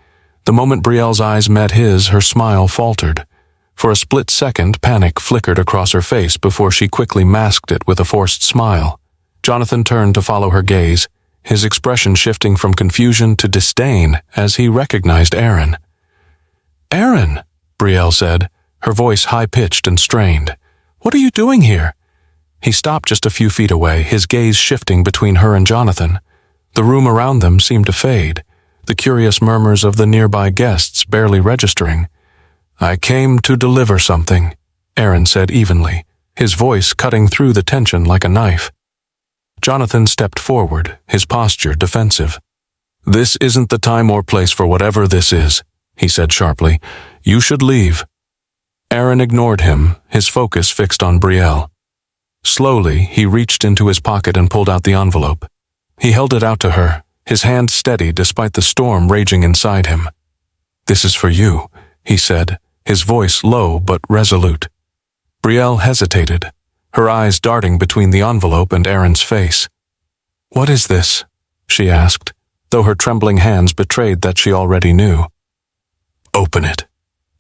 The moment Betrayal's eyes met his, her smile faltered. For a split second, panic flickered across her face before she quickly masked it with a forced smile. Jonathan turned to follow her gaze, his expression shifting from confusion to disdain as he recognized Aaron. "Aaron," Brielle said, her voice high-pitched and strained. "What are you doing here?" He stopped just a few feet away, his gaze shifting between her and Jonathan. The room around them seemed to fade, the curious murmurs of the nearby guests barely registering. "I came to deliver something," Aaron said evenly, his voice cutting through the tension like a knife. Jonathan stepped forward, his posture defensive. "This isn't the time or place for whatever this is," he said sharply. "You should leave." Aaron ignored him, his focus fixed on Brielle. Slowly, he reached into his pocket and pulled out the envelope. He held it out to her, his hand steady despite the storm raging inside him. "This is for you," he said, his voice low but resolute. Brielle hesitated, her eyes darting between the envelope and Aaron's face. "What is this?" she asked, though her trembling hands betrayed that she already knew. "Open it,"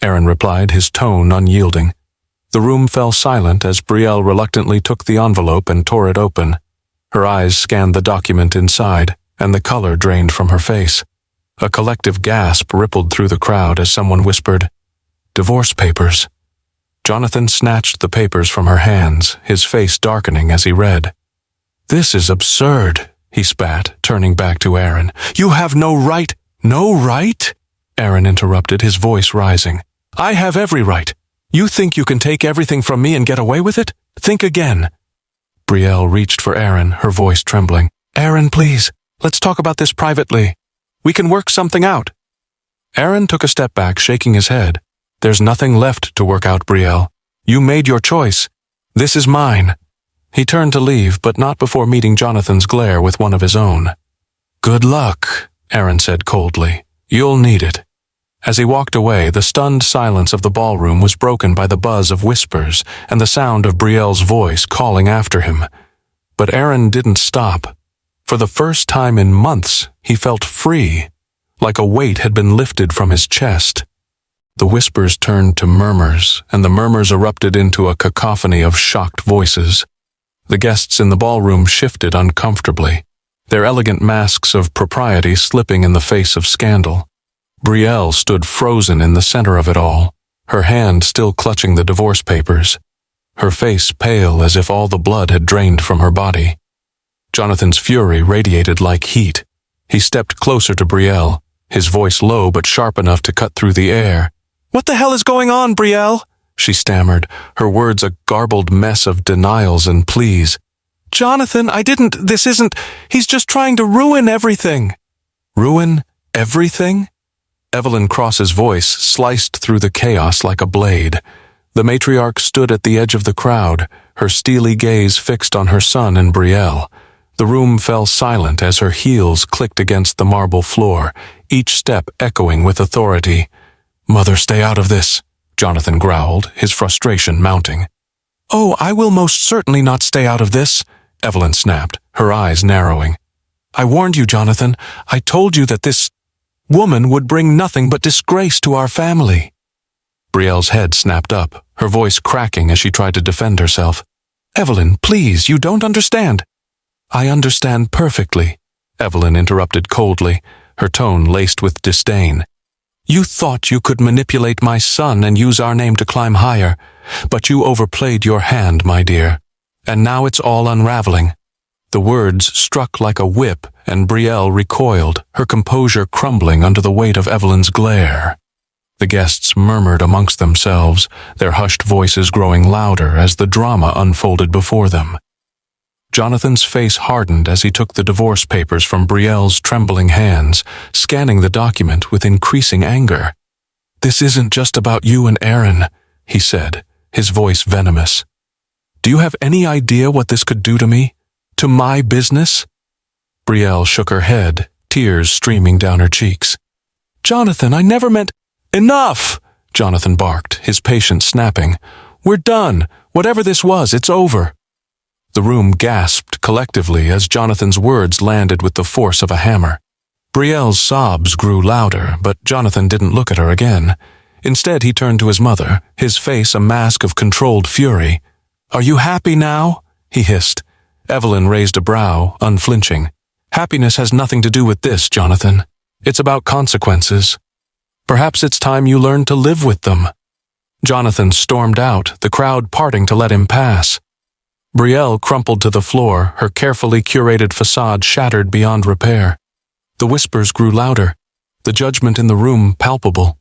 Aaron replied, his tone unyielding. The room fell silent as Brielle reluctantly took the envelope and tore it open. Her eyes scanned the document inside, and the color drained from her face. A collective gasp rippled through the crowd as someone whispered, "Divorce papers." Jonathan snatched the papers from her hands, his face darkening as he read. "This is absurd," he spat, turning back to Aaron. "You have no right—" "No right?" Aaron interrupted, his voice rising. "I have every right. You think you can take everything from me and get away with it? Think again." Brielle reached for Aaron, her voice trembling. "Aaron, please, let's talk about this privately. We can work something out." Aaron took a step back, shaking his head. "There's nothing left to work out, Brielle. You made your choice. This is mine." He turned to leave, but not before meeting Jonathan's glare with one of his own. "Good luck," Aaron said coldly. "You'll need it." As he walked away, the stunned silence of the ballroom was broken by the buzz of whispers and the sound of Brielle's voice calling after him. But Aaron didn't stop. For the first time in months, he felt free, like a weight had been lifted from his chest. The whispers turned to murmurs, and the murmurs erupted into a cacophony of shocked voices. The guests in the ballroom shifted uncomfortably, their elegant masks of propriety slipping in the face of scandal. Brielle stood frozen in the center of it all, her hand still clutching the divorce papers, her face pale as if all the blood had drained from her body. Jonathan's fury radiated like heat. He stepped closer to Brielle, his voice low but sharp enough to cut through the air. "What the hell is going on, Brielle?" she stammered, her words a garbled mess of denials and pleas. "Jonathan, this isn't, he's just trying to ruin everything." "Ruin everything?" Evelyn Cross's voice sliced through the chaos like a blade. The matriarch stood at the edge of the crowd, her steely gaze fixed on her son and Brielle. The room fell silent as her heels clicked against the marble floor, each step echoing with authority. "Mother, stay out of this," Jonathan growled, his frustration mounting. "Oh, I will most certainly not stay out of this," Evelyn snapped, her eyes narrowing. "I warned you, Jonathan. I told you that this woman would bring nothing but disgrace to our family." Brielle's head snapped up, her voice cracking as she tried to defend herself. "Evelyn, please, you don't understand." "I understand perfectly," Evelyn interrupted coldly, her tone laced with disdain. "You thought you could manipulate my son and use our name to climb higher, but you overplayed your hand, my dear. And now it's all unraveling." The words struck like a whip, and Brielle recoiled, her composure crumbling under the weight of Evelyn's glare. The guests murmured amongst themselves, their hushed voices growing louder as the drama unfolded before them. Jonathan's face hardened as he took the divorce papers from Brielle's trembling hands, scanning the document with increasing anger. "This isn't just about you and Aaron," he said, his voice venomous. "Do you have any idea what this could do to me? To my business?" Brielle shook her head, tears streaming down her cheeks. "Jonathan, I never meant—" "Enough!" Jonathan barked, his patience snapping. "We're done. Whatever this was, it's over." The room gasped collectively as Jonathan's words landed with the force of a hammer. Brielle's sobs grew louder, but Jonathan didn't look at her again. Instead, he turned to his mother, his face a mask of controlled fury. "Are you happy now?" he hissed. Evelyn raised a brow, unflinching. "Happiness has nothing to do with this, Jonathan. It's about consequences. Perhaps it's time you learned to live with them." Jonathan stormed out, the crowd parting to let him pass. Brielle crumpled to the floor, her carefully curated facade shattered beyond repair. The whispers grew louder, the judgment in the room palpable.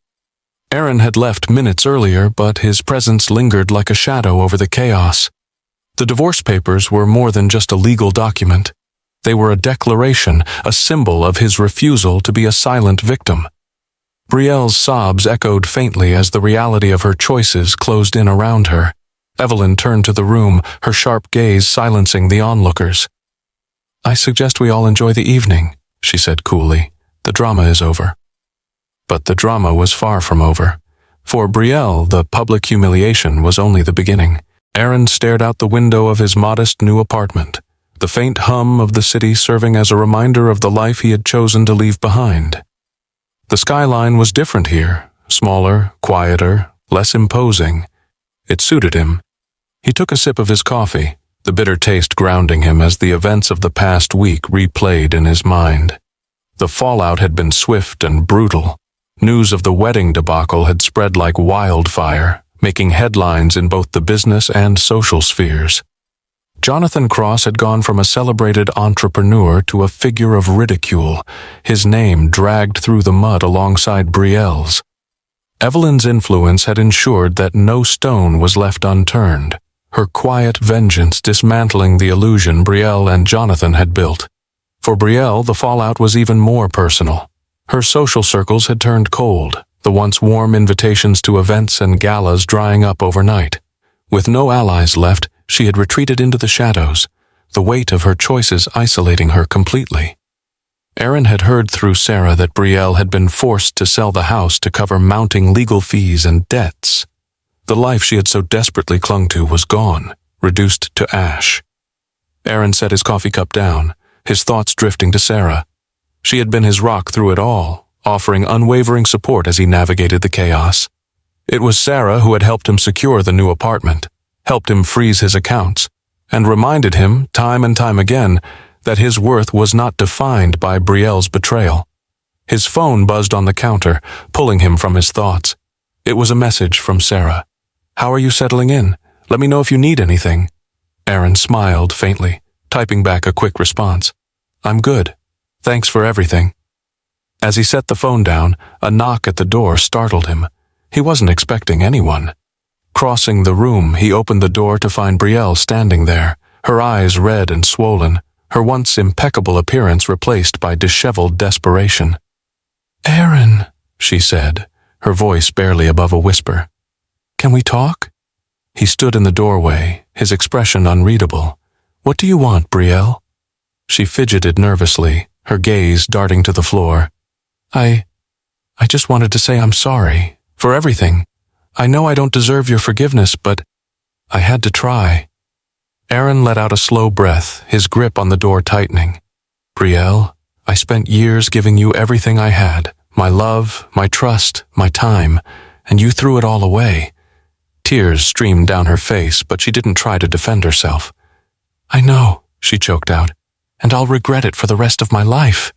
Aaron had left minutes earlier, but his presence lingered like a shadow over the chaos. The divorce papers were more than just a legal document. They were a declaration, a symbol of his refusal to be a silent victim. Brielle's sobs echoed faintly as the reality of her choices closed in around her. Evelyn turned to the room, her sharp gaze silencing the onlookers. "I suggest we all enjoy the evening," she said coolly. "The drama is over." But the drama was far from over. For Brielle, the public humiliation was only the beginning. Aaron stared out the window of his modest new apartment, the faint hum of the city serving as a reminder of the life he had chosen to leave behind. The skyline was different here, smaller, quieter, less imposing. It suited him. He took a sip of his coffee, the bitter taste grounding him as the events of the past week replayed in his mind. The fallout had been swift and brutal. News of the wedding debacle had spread like wildfire, making headlines in both the business and social spheres. Jonathan Cross had gone from a celebrated entrepreneur to a figure of ridicule, his name dragged through the mud alongside Brielle's. Evelyn's influence had ensured that no stone was left unturned, her quiet vengeance dismantling the illusion Brielle and Jonathan had built. For Brielle, the fallout was even more personal. Her social circles had turned cold, the once warm invitations to events and galas drying up overnight. With no allies left, she had retreated into the shadows, the weight of her choices isolating her completely. Aaron had heard through Sarah that Brielle had been forced to sell the house to cover mounting legal fees and debts. The life she had so desperately clung to was gone, reduced to ash. Aaron set his coffee cup down, his thoughts drifting to Sarah. She had been his rock through it all, offering unwavering support as he navigated the chaos. It was Sarah who had helped him secure the new apartment, helped him freeze his accounts, and reminded him, time and time again, that his worth was not defined by Brielle's betrayal. His phone buzzed on the counter, pulling him from his thoughts. It was a message from Sarah. "How are you settling in? Let me know if you need anything." Aaron smiled faintly, typing back a quick response. "I'm good. Thanks for everything." As he set the phone down, a knock at the door startled him. He wasn't expecting anyone. Crossing the room, he opened the door to find Brielle standing there, her eyes red and swollen, her once impeccable appearance replaced by disheveled desperation. "Aaron," she said, her voice barely above a whisper. "Can we talk?" He stood in the doorway, his expression unreadable. "What do you want, Brielle?" She fidgeted nervously, her gaze darting to the floor. I just wanted to say I'm sorry, for everything. I know I don't deserve your forgiveness, but I had to try." Aaron let out a slow breath, his grip on the door tightening. "Brielle, I spent years giving you everything I had, my love, my trust, my time, and you threw it all away." Tears streamed down her face, but she didn't try to defend herself. "I know," she choked out, "and I'll regret it for the rest of my life."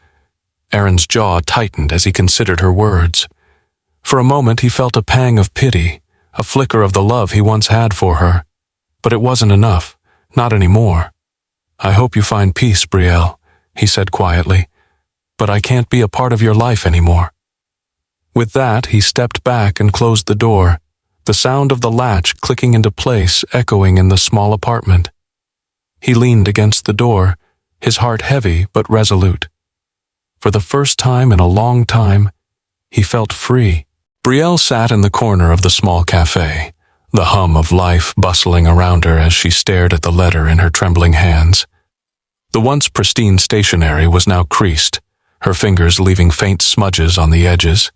Aaron's jaw tightened as he considered her words. For a moment he felt a pang of pity, a flicker of the love he once had for her. But it wasn't enough, not anymore. "I hope you find peace, Brielle," he said quietly, "but I can't be a part of your life anymore." With that, he stepped back and closed the door, the sound of the latch clicking into place echoing in the small apartment. He leaned against the door, his heart heavy but resolute. For the first time in a long time, he felt free. Brielle sat in the corner of the small cafe, the hum of life bustling around her as she stared at the letter in her trembling hands. The once pristine stationery was now creased, her fingers leaving faint smudges on the edges.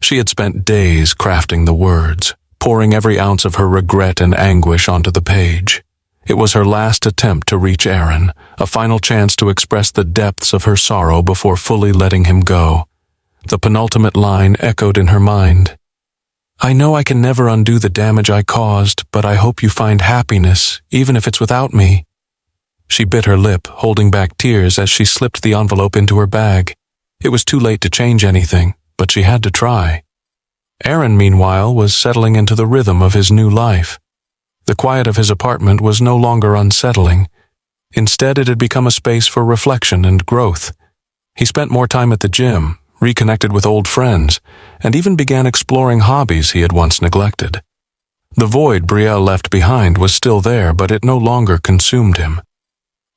She had spent days crafting the words, pouring every ounce of her regret and anguish onto the page. It was her last attempt to reach Aaron, a final chance to express the depths of her sorrow before fully letting him go. The penultimate line echoed in her mind. I know I can never undo the damage I caused, but I hope you find happiness, even if it's without me." She bit her lip, holding back tears as she slipped the envelope into her bag. It was too late to change anything, but she had to try. Aaron, meanwhile, was settling into the rhythm of his new life. The quiet of his apartment was no longer unsettling. Instead, it had become a space for reflection and growth. He spent more time at the gym, reconnected with old friends, and even began exploring hobbies he had once neglected. The void Betrayal left behind was still there, but it no longer consumed him.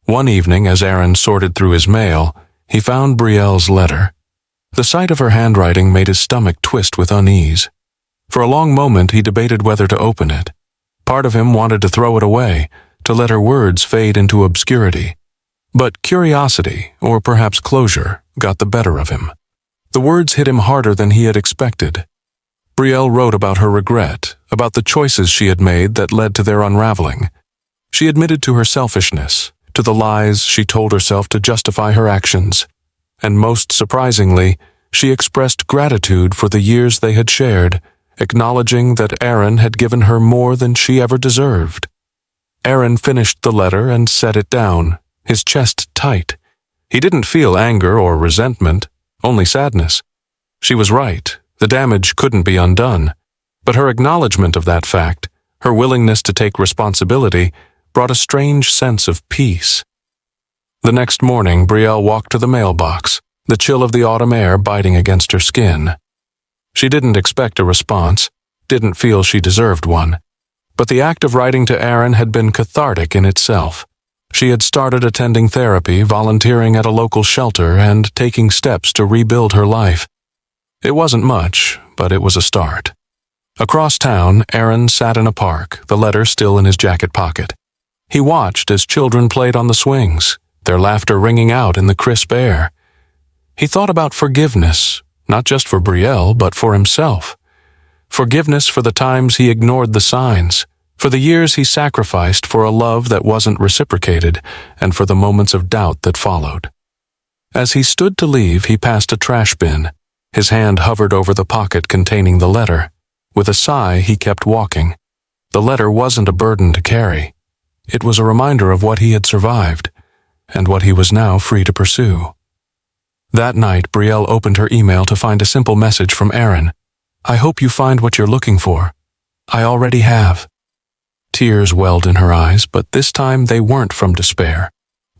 One evening, as Aaron sorted through his mail, he found Betrayal's letter. The sight of her handwriting made his stomach twist with unease. For a long moment he debated whether to open it. Part of him wanted to throw it away, to let her words fade into obscurity. But curiosity, or perhaps closure, got the better of him. The words hit him harder than he had expected. Betrayal wrote about her regret, about the choices she had made that led to their unraveling. She admitted to her selfishness, to the lies she told herself to justify her actions. And most surprisingly, she expressed gratitude for the years they had shared, acknowledging that Aaron had given her more than she ever deserved. Aaron finished the letter and set it down, his chest tight. He didn't feel anger or resentment, only sadness. She was right, the damage couldn't be undone. But her acknowledgement of that fact, her willingness to take responsibility, brought a strange sense of peace. The next morning, Betrayal walked to the mailbox, the chill of the autumn air biting against her skin. She didn't expect a response, didn't feel she deserved one. But the act of writing to Aaron had been cathartic in itself. She had started attending therapy, volunteering at a local shelter, and taking steps to rebuild her life. It wasn't much, but it was a start. Across town, Aaron sat in a park, the letter still in his jacket pocket. He watched as children played on the swings, their laughter ringing out in the crisp air. He thought about forgiveness, not just for Betrayal, but for himself. Forgiveness for the times he ignored the signs, for the years he sacrificed for a love that wasn't reciprocated, and for the moments of doubt that followed. As he stood to leave, he passed a trash bin. His hand hovered over the pocket containing the letter. With a sigh, he kept walking. The letter wasn't a burden to carry. It was a reminder of what he had survived, and what he was now free to pursue. That night, Betrayal opened her email to find a simple message from Aaron. "I hope you find what you're looking for. I already have." Tears welled in her eyes, but this time they weren't from despair.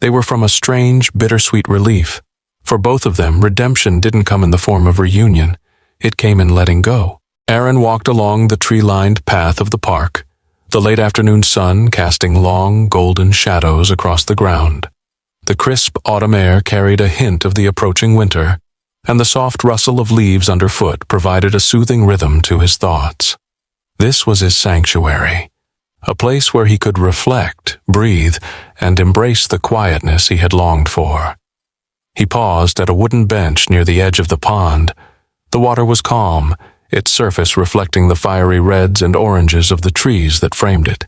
They were from a strange, bittersweet relief. For both of them, redemption didn't come in the form of reunion. It came in letting go. Aaron walked along the tree-lined path of the park, the late afternoon sun casting long, golden shadows across the ground. The crisp autumn air carried a hint of the approaching winter, and the soft rustle of leaves underfoot provided a soothing rhythm to his thoughts. This was his sanctuary, a place where he could reflect, breathe, and embrace the quietness he had longed for. He paused at a wooden bench near the edge of the pond. The water was calm, its surface reflecting the fiery reds and oranges of the trees that framed it.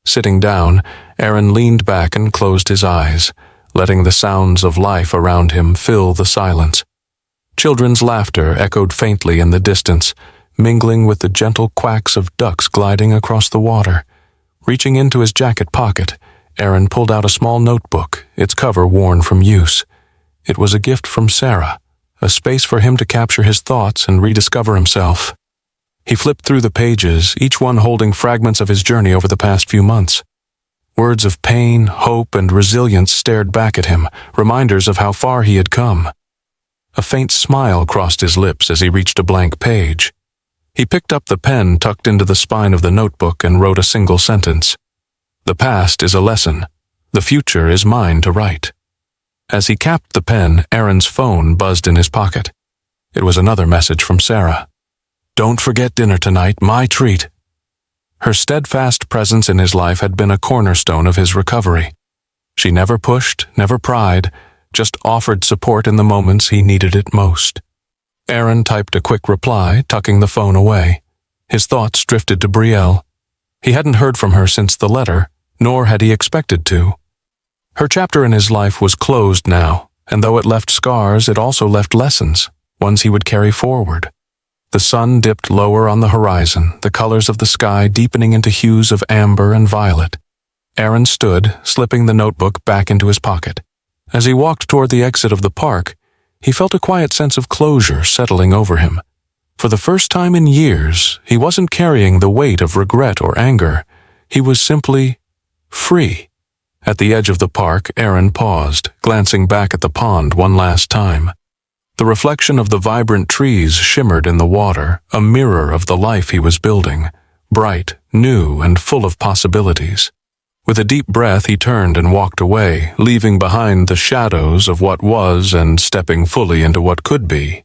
Sitting down, Aaron leaned back and closed his eyes, letting the sounds of life around him fill the silence. Children's laughter echoed faintly in the distance, mingling with the gentle quacks of ducks gliding across the water. Reaching into his jacket pocket, Aaron pulled out a small notebook, its cover worn from use. It was a gift from Sarah, a space for him to capture his thoughts and rediscover himself. He flipped through the pages, each one holding fragments of his journey over the past few months. Words of pain, hope, and resilience stared back at him, reminders of how far he had come. A faint smile crossed his lips as he reached a blank page. He picked up the pen tucked into the spine of the notebook and wrote a single sentence. "The past is a lesson. The future is mine to write." As he capped the pen, Aaron's phone buzzed in his pocket. It was another message from Sarah. "Don't forget dinner tonight, my treat." Her steadfast presence in his life had been a cornerstone of his recovery. She never pushed, never pried, just offered support in the moments he needed it most. Aaron typed a quick reply, tucking the phone away. His thoughts drifted to Betrayal. He hadn't heard from her since the letter, nor had he expected to. Her chapter in his life was closed now, and though it left scars, it also left lessons, ones he would carry forward. The sun dipped lower on the horizon, the colors of the sky deepening into hues of amber and violet. Aaron stood, slipping the notebook back into his pocket. As he walked toward the exit of the park, he felt a quiet sense of closure settling over him. For the first time in years, he wasn't carrying the weight of regret or anger. He was simply free. At the edge of the park, Aaron paused, glancing back at the pond one last time. The reflection of the vibrant trees shimmered in the water, a mirror of the life he was building, bright, new, and full of possibilities. With a deep breath, he turned and walked away, leaving behind the shadows of what was and stepping fully into what could be.